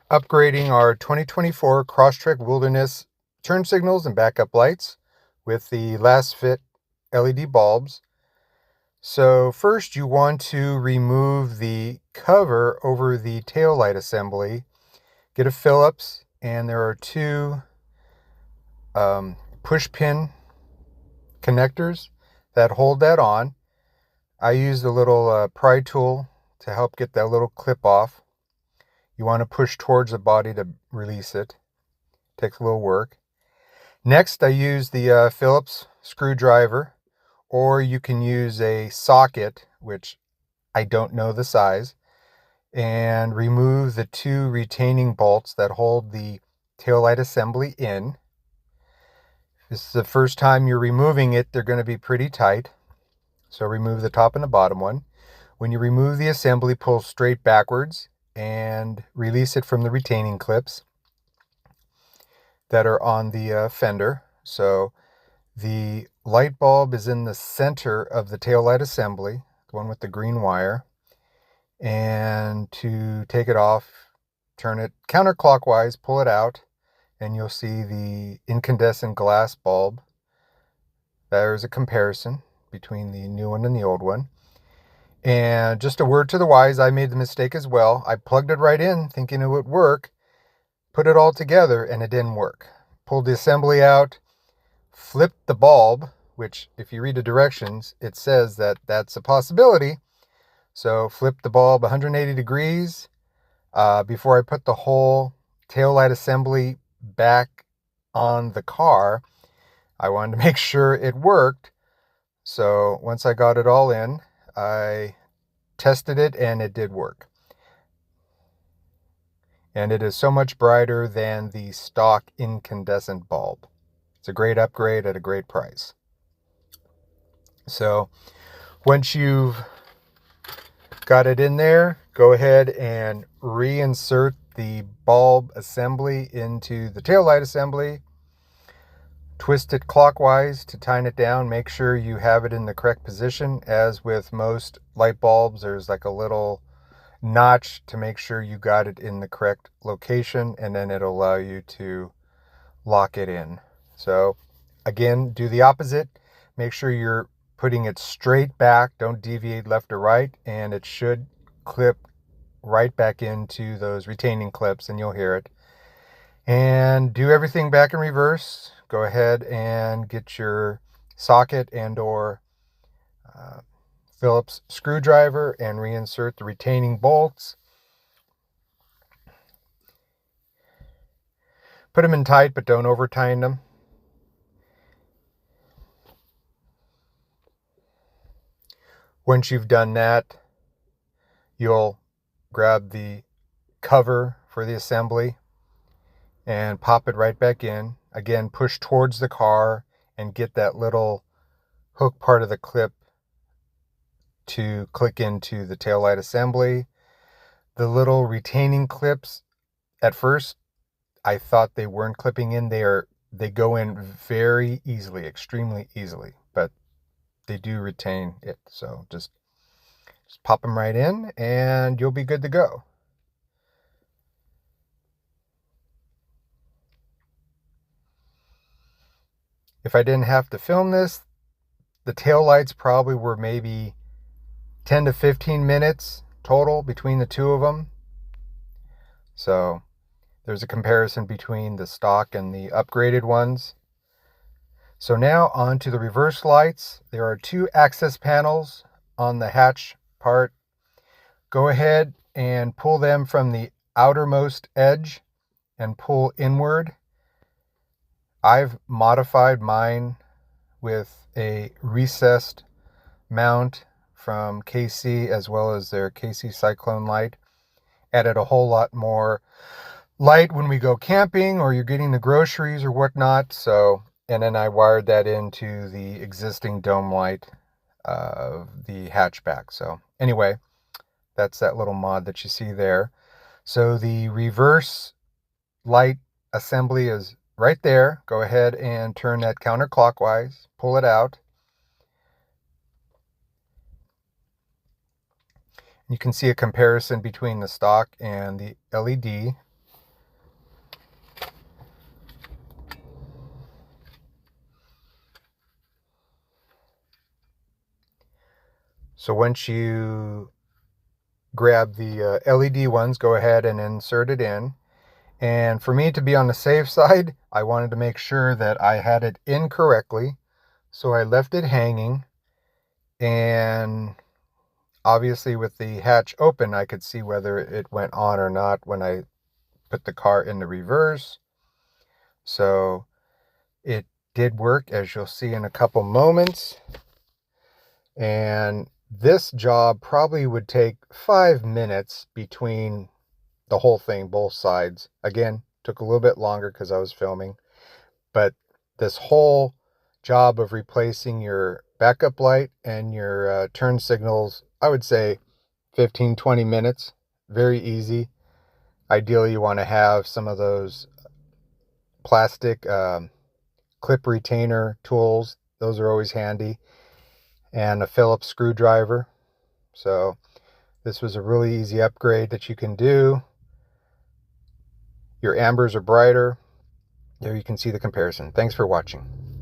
upgrading our 2024 Crosstrek Wilderness turn signals and backup lights with the Lasfit LED bulbs. So first you want to remove the cover over the tail light assembly. Get a Phillips, and there are two push pin connectors that hold that on. I used a little pry tool to help get that little clip off. You want to push towards the body to release it. Takes a little work. Next, I use the Phillips screwdriver, or you can use a socket, which I don't know the size, and remove the two retaining bolts that hold the taillight assembly in. This is the first time you're removing it, they're going to be pretty tight. So remove the top and the bottom one. When you remove the assembly, pull straight backwards and release it from the retaining clips that are on the fender. So the light bulb is in the center of the tail light assembly, the one with the green wire. And to take it off, turn it counterclockwise, pull it out, and you'll see the incandescent glass bulb. There's a comparison between the new one and the old one. And just a word to the wise, I made the mistake as well. I plugged it right in thinking it would work, put it all together, and it didn't work. Pulled the assembly out, flipped the bulb, which if you read the directions, it says that that's a possibility. So flip the bulb 180 degrees before I put the whole taillight assembly back on the car. I wanted to make sure it worked. So once I got it all in, I tested it and it did work. And it is so much brighter than the stock incandescent bulb. It's a great upgrade at a great price. So once you've got it in there, go ahead and reinsert the bulb assembly into the taillight assembly. Twist it clockwise to tighten it down. Make sure you have it in the correct position. As with most light bulbs, there's like a little notch to make sure you got it in the correct location, and then it'll allow you to lock it in. So again, do the opposite. Make sure you're putting it straight back. Don't deviate left or right, and it should clip right back into those retaining clips, and you'll hear it. And do everything back in reverse. Go ahead and get your socket and or Phillips screwdriver and reinsert the retaining bolts. Put them in tight, but don't over tighten them. Once you've done that, you'll grab the cover for the assembly and pop it right back in. Again, push towards the car and get that little hook part of the clip to click into the taillight assembly. The little retaining clips, at first I thought they weren't clipping in. They go in very easily, extremely easily, but they do retain it. So just pop them right in and you'll be good to go. If I didn't have to film this, the tail lights probably were maybe 10 to 15 minutes total between the two of them. So there's a comparison between the stock and the upgraded ones. So now on to the reverse lights. There are two access panels on the hatch part. Go ahead and pull them from the outermost edge and pull inward. I've modified mine with a recessed mount from KC, as well as their KC Cyclone light. Added a whole lot more light when we go camping or you're getting the groceries or whatnot. So, and then I wired that into the existing dome light of the hatchback. So anyway, that's that little mod that you see there. So the reverse light assembly is right there. Go ahead and turn that counterclockwise, pull it out. You can see a comparison between the stock and the LED. So once you grab the LED ones, go ahead and insert it in. And for me to be on the safe side, I wanted to make sure that I had it in correctly. So I left it hanging, and obviously with the hatch open, I could see whether it went on or not when I put the car in the reverse. So it did work, as you'll see in a couple moments. And this job probably would take 5 minutes between the whole thing, both sides. Again, took a little bit longer because I was filming. But this whole job of replacing your backup light and your turn signals, I would say 15-20 minutes. Very easy. Ideally, you want to have some of those plastic clip retainer tools. Those are always handy. And a Phillips screwdriver. So this was a really easy upgrade that you can do. Your ambers are brighter. There you can see the comparison. Thanks for watching.